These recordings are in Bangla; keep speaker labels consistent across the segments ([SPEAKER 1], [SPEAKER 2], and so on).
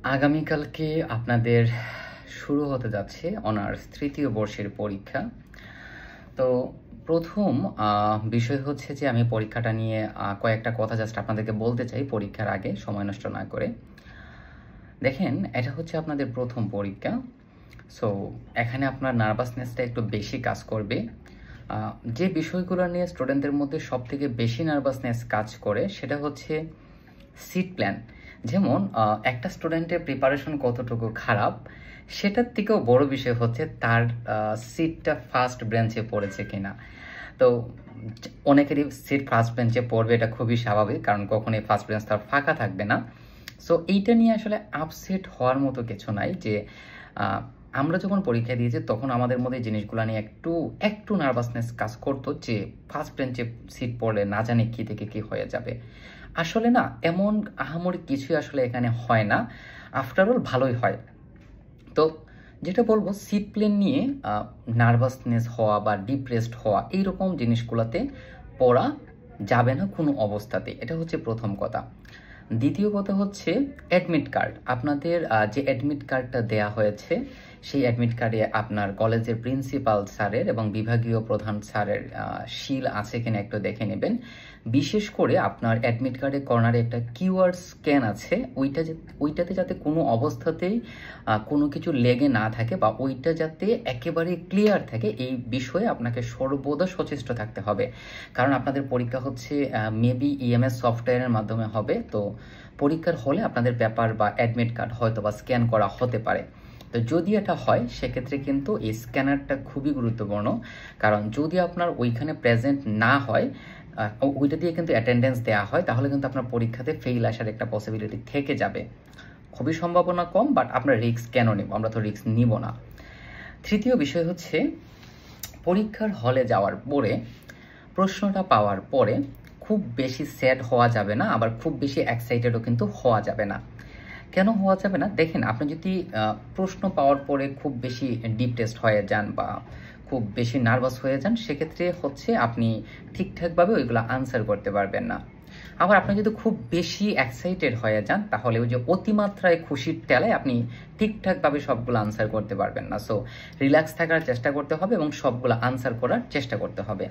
[SPEAKER 1] আগামীকালকে আপনাদের শুরু হতে যাচ্ছে অনার্স তৃতীয় বর্ষের পরীক্ষা। তো প্রথম বিষয় হচ্ছে যে আমি পরীক্ষাটা নিয়ে কয়েকটা কথা জাস্ট আপনাদেরকে বলতে চাই পরীক্ষার আগে সময় নষ্ট না করে। দেখেন, এটা হচ্ছে আপনাদের প্রথম পরীক্ষা। সো এখানে আপনার নার্ভাসনেসটা একটু বেশি কাজ করবে। যে বিষয়গুলো নিয়ে স্টুডেন্টদের মধ্যে সবথেকে বেশি নার্ভাসনেস কাজ করে সেটা হচ্ছে সিট প্ল্যান। যেমন একটা স্টুডেন্টের প্রিপারেশন কতটুকু খারাপ, সেটার থেকেও বড় বিষয় হচ্ছে তার সিটটা ফার্স্ট বেঞ্চে পড়েছে কিনা। তো অনেকেরই সিট ফার্স্ট বেঞ্চে পড়বে, এটা খুবই স্বাভাবিক, কারণ কখনোই ফার্স্ট বেঞ্চ তার ফাঁকা থাকবে না। সো এইটা নিয়ে আসলে আপসেট হওয়ার মতো কিছু নাই। যে আমরা যখন পরীক্ষা দিয়েছি তখন আমাদের মধ্যে জিনিসগুলো নিয়ে একটু একটু নার্ভাসনেস কাজ করতো যে ফার্স্ট বেঞ্চে সিট পড়লে না জানি কী থেকে কী হয়ে যাবে। আসলে না, এমন আহামরি কিছুই আসলে এখানে হয় না, আফটারঅল ভালোই হয়। তো যেটা বলবো, সিট প্লেন নিয়ে নার্ভাসনেস হওয়া বা ডিপ্রেসড হওয়া এইরকম জিনিসগুলোতে পড়া যাবে না কোনো অবস্থাতে। এটা হচ্ছে প্রথম কথা। দ্বিতীয় কথা হচ্ছে অ্যাডমিট কার্ড। আপনাদের যে অ্যাডমিট কার্ডটা দেয়া হয়েছে সেই অ্যাডমিট কার্ডে আপনার কলেজের প্রিন্সিপাল স্যারের এবং বিভাগীয় প্রধান স্যারের সিল আছে কিনা একটু দেখে নেবেন। বিশেষ করে আপনার অ্যাডমিট কার্ডে কর্নারে একটা কিউআর স্ক্যান আছে, ওইটাতে যাতে কোনো অবস্থাতেই কোনো কিছু লেগে না থাকে বা ওইটা যাতে একেবারে ক্লিয়ার থাকে, এই বিষয়ে আপনাকে সর্বদা সচেষ্ট থাকতে হবে। কারণ আপনাদের পরীক্ষা হচ্ছে মেবি ইএমএস সফটওয়্যারের মাধ্যমে হবে। তো পরীক্ষার হলে আপনাদের পেপার বা অ্যাডমিট কার্ড হয়তো বা স্ক্যান করা হতে পারে। তো যদি এটা হয় সেক্ষেত্রে কিন্তু এই স্ক্যানারটা খুবই গুরুত্বপূর্ণ, কারণ যদি আপনার ওইখানে প্রেজেন্ট না হয়, ওইটা দিয়ে কিন্তু অ্যাটেন্ডেন্স দেওয়া হয়, তাহলে কিন্তু আপনার পরীক্ষাতে ফেল আসার একটা পসিবিলিটি থেকে যাবে। খুবই সম্ভাবনা কম, বাট আমরা রিস্ক কেন নিব? আমরা তো রিস্ক নিব না। তৃতীয় বিষয় হচ্ছে পরীক্ষার হলে যাওয়ার পরে প্রশ্নটা পাওয়ার পরে খুব বেশি স্যাড হওয়া যাবে না, আবার খুব বেশি এক্সাইটেডও কিন্তু হওয়া যাবে না। কেন হওয়া যাবে না? দেখেন, আপনি যদি প্রশ্ন পাওয়ার পরে খুব বেশি ডিপ্রেসড হয়ে যান বা খুব বেশি নার্ভাস হয়ে যান, সেক্ষেত্রে হচ্ছে আপনি ঠিকঠাকভাবে ওইগুলো আনসার করতে পারবেন না। আবার আপনি যদি খুব বেশি এক্সাইটেড হয়ে যান, তাহলে ওই যে অতিমাত্রায় খুশির টেলায় আপনি ঠিকঠাকভাবে সবগুলো আনসার করতে পারবেন না। সো রিল্যাক্স থাকার চেষ্টা করতে হবে এবং সবগুলো আনসার করার চেষ্টা করতে হবে।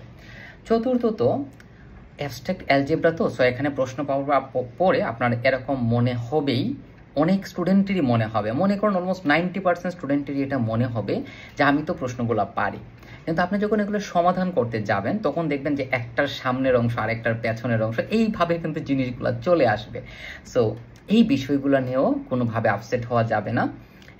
[SPEAKER 1] চতুর্থত, অ্যাবস্ট্রাক্ট অ্যালজেব্রা, তো সো এখানে প্রশ্ন পাওয়ার পরে আপনার এরকম মনে হবেই, অনেক স্টুডেন্টেরই মনে হবে, মনে করুন অলমোস্ট 90% স্টুডেন্টেরই এটা মনে হবে যে আমি তো প্রশ্নগুলো পারি। কিন্তু আপনি যখন এগুলো সমাধান করতে যাবেন তখন দেখবেন যে একটার সামনের অংশ আরেকটার পেছনের অংশ এইভাবে কিন্তু জিনিসগুলো চলে আসবে। সো এই বিষয়গুলো নিয়েও কোনোভাবে আপসেট হওয়া যাবে না।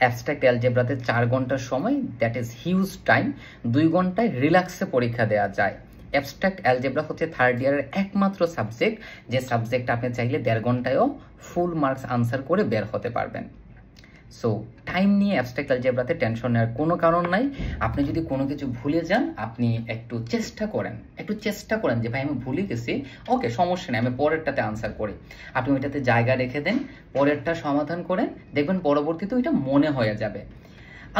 [SPEAKER 1] অ্যাবস্ট্রাক্ট অ্যালজেব্রাতে 4 ঘন্টার সময়, দ্যাট ইজ হিউজ টাইম। 2 ঘন্টায় রিল্যাক্সে পরীক্ষা দেওয়া যায়। অ্যাবস্ট্রাক্ট অ্যালজেব্রা হচ্ছে থার্ড ইয়ারের একমাত্র সাবজেক্ট যে সাবজেক্ট আপনি চাইলে 1.5 ঘন্টায়ও ফুল মার্কস আনসার করে বের হতে পারবেন। সো টাইম নিয়ে অ্যাবস্ট্রাক্ট অ্যালজেব্রাতে টেনশন নেওয়ার কোনো কারণ নাই। আপনি যদি কোনো কিছু ভুলে যান, আপনি একটু চেষ্টা করেন যে ভাই আমি ভুলে গেছি, ওকে সমস্যা নেই, আমি পরেরটাতে আনসার করি। আপনি ওইটাতে জায়গা রেখে দেন, পরেরটা সমাধান করেন, দেখবেন পরবর্তীতে ওইটা মনে হয়ে যাবে।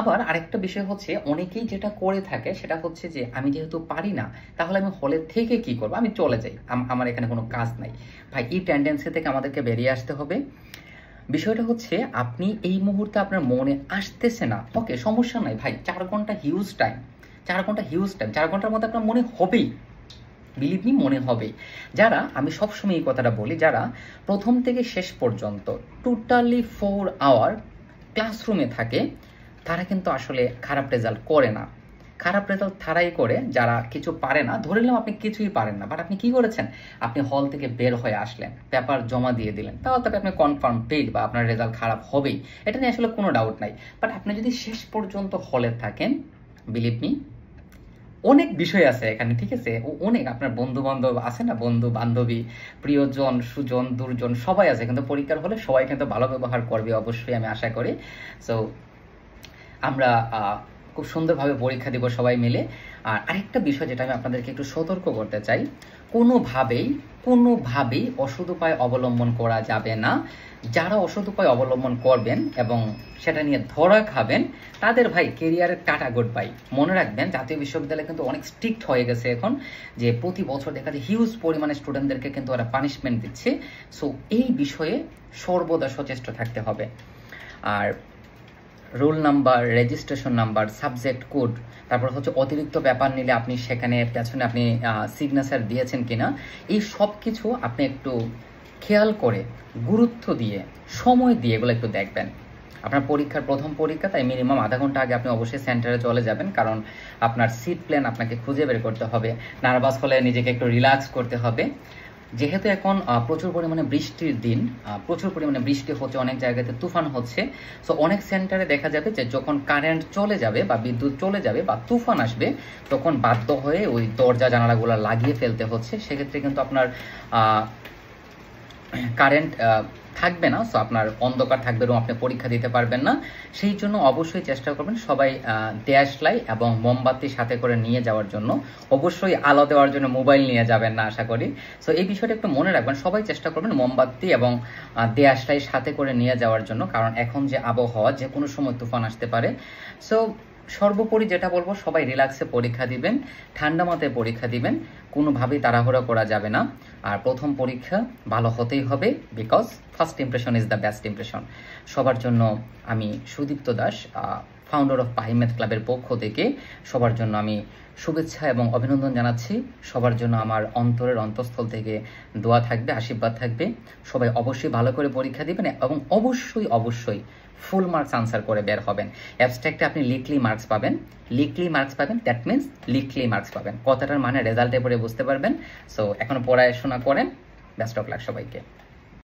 [SPEAKER 1] আবার আরেকটা বিষয় হচ্ছে, অনেকেই যেটা করে থাকে সেটা হচ্ছে যে আমি যেহেতু পারি না, তাহলে আমি হলে থেকে কি করবো, আমি চলে যাই, আমার এখানে কোনো কাজ নাই। ভাই, এই টেন্ডেন্সি থেকে আমাদেরকে বেরিয়ে আসতে হবে। বিষয়টা হচ্ছে আপনি এই মুহূর্তে আপনার মনে আসতেছে না, ওকে সমস্যা নাই ভাই, 4 ঘন্টা হিউজ টাইম, 4 ঘন্টার মধ্যে আপনার মনে হবেই, বিলিভ মি, মনে হবেই। যারা, আমি সবসময় এই কথাটা বলি, যারা প্রথম থেকে শেষ পর্যন্ত টোটালি 4 আওয়ার ক্লাসরুমে থাকে, তারা কিন্তু আসলে খারাপ রেজাল্ট করে না। খারাপ রেজাল্ট তারাই করে যারা কিছু পারে না। ধরে নিলাম আপনি কিছুই পারেন না, বাট আপনি কি করেছেন, আপনি হল থেকে বের হয়ে আসলেন, পেপার জমা দিয়ে দিলেন, তাহলে তবে আপনি কনফার্ম পেইড বা আপনার রেজাল্ট খারাপ হবেই, এটা নিয়ে আসলে কোনো ডাউট নাই। বাট আপনি যদি শেষ পর্যন্ত হলে থাকেন, বিলিভ মি, অনেক বিষয় আছে এখানে, ঠিক আছে, অনেক আপনার বন্ধু বান্ধব আছে না, বন্ধু বান্ধবী, প্রিয়জন, সুজন, দুর্জন সবাই আছে, কিন্তু পরীক্ষার হলে সবাই কিন্তু ভালো ব্যবহার করবে অবশ্যই, আমি আশা করি। সো আমরা খুব সুন্দরভাবে পরীক্ষা দিব সবাই মিলে। আর আরেকটা বিষয় যেটা আমি আপনাদেরকে একটু সতর্ক করতে চাই, কোনোভাবেই অসৎ উপায় অবলম্বন করা যাবে না। যারা অসৎ উপায় অবলম্বন করবেন এবং সেটা নিয়ে ধরা খাবেন, তাদের ভাই কেরিয়ারের কাটা গুড বাই। মনে রাখবেন, জাতীয় বিশ্ববিদ্যালয় কিন্তু অনেক স্ট্রিক্ট হয়ে গেছে এখন, যে প্রতি বছর দেখা যায় হিউজ পরিমাণে স্টুডেন্টদেরকে কিন্তু ওরা পানিশমেন্ট দিচ্ছে। সো এই বিষয়ে সর্বদা সচেষ্ট থাকতে হবে। আর roll number, registration number, subject code, তারপর হচ্ছে অতিরিক্ত ব্যাপার নিলে আপনি সেখানে পেছনে আপনি সিগনেচার দিয়েছেন কিনা, এই সব কিছু আপনি একটু খেয়াল করে গুরুত্ব দিয়ে সময় দিয়ে এগুলো একটু দেখবেন। আপনার পরীক্ষার প্রথম পরীক্ষা, তাই মিনিমাম আধা ঘন্টা আগে আপনি অবশ্যই সেন্টারে চলে যাবেন, কারণ আপনার সিট প্ল্যান আপনাকে খুঁজে বের করতে হবে। নার্ভাস হলে নিজেকে একটু রিল্যাক্স করতে হবে। যেহেতু এখন প্রচুর পরিমাণে বৃষ্টির দিন, প্রচুর পরিমাণে বৃষ্টি হচ্ছে, অনেক জায়গাতে তুফান হচ্ছে। সো অনেক সেন্টারে দেখা যাবে যে যখন কারেন্ট চলে যাবে বা বিদ্যুৎ চলে যাবে বা তুফান আসবে, তখন বাধ্য হয়ে ওই দরজা জানালাগুলো লাগিয়ে ফেলতে হচ্ছে। সেক্ষেত্রে কিন্তু আপনার কারেন্ট থাকবে না, সো আপনার অন্ধকার থাকবে এবং আপনি পরীক্ষা দিতে পারবেন না। সেই জন্য অবশ্যই চেষ্টা করবেন সবাই দেশলাই এবং মোমবাতি সাথে করে নিয়ে যাওয়ার জন্য। অবশ্যই আলো দেওয়ার জন্য মোবাইল নিয়ে যাবেন না আশা করি। সো এই বিষয়টা একটু মনে রাখবেন, সবাই চেষ্টা করবেন মোমবাতি এবং দেশলাই সাথে করে নিয়ে যাওয়ার জন্য, কারণ এখন যে আবহাওয়া যে কোনো সময় তুফান আসতে পারে। সো সর্বোপরি যেটা বলবো, সবাই রিল্যাক্সে পরীক্ষা দিবেন, ঠান্ডা মাথায় পরীক্ষা দিবেন, কোনোভাবেই তাড়াহুড়ো করা যাবে না। আর প্রথম পরীক্ষা ভালো হতেই হবে, because first impression is the best impression. সবার জন্য আমি সুদীপ্ত দাস, ফাউন্ডার অফ পাহি ম্যাথ ক্লাবের পক্ষ থেকে সবার জন্য আমি শুভেচ্ছা এবং অভিনন্দন জানাচ্ছি। সবার জন্য আমার অন্তরের অন্তঃস্থল থেকে দোয়া থাকবে, আশীর্বাদ থাকবে। সবাই অবশ্যই ভালো করে পরীক্ষা দিবেন এবং অবশ্যই অবশ্যই ফুল মার্কস আনসার করে বের হবেন। অ্যাবস্ট্রাক্টে আপনি লিকলি মার্কস পাবেন, দ্যাট মিনস লিকলি মার্কস পাবেন। কথাটার মানে রেজাল্টে পরে বুঝতে পারবেন। সো এখন পড়াশোনা করেন। বেস্ট অফ লাক সবাইকে।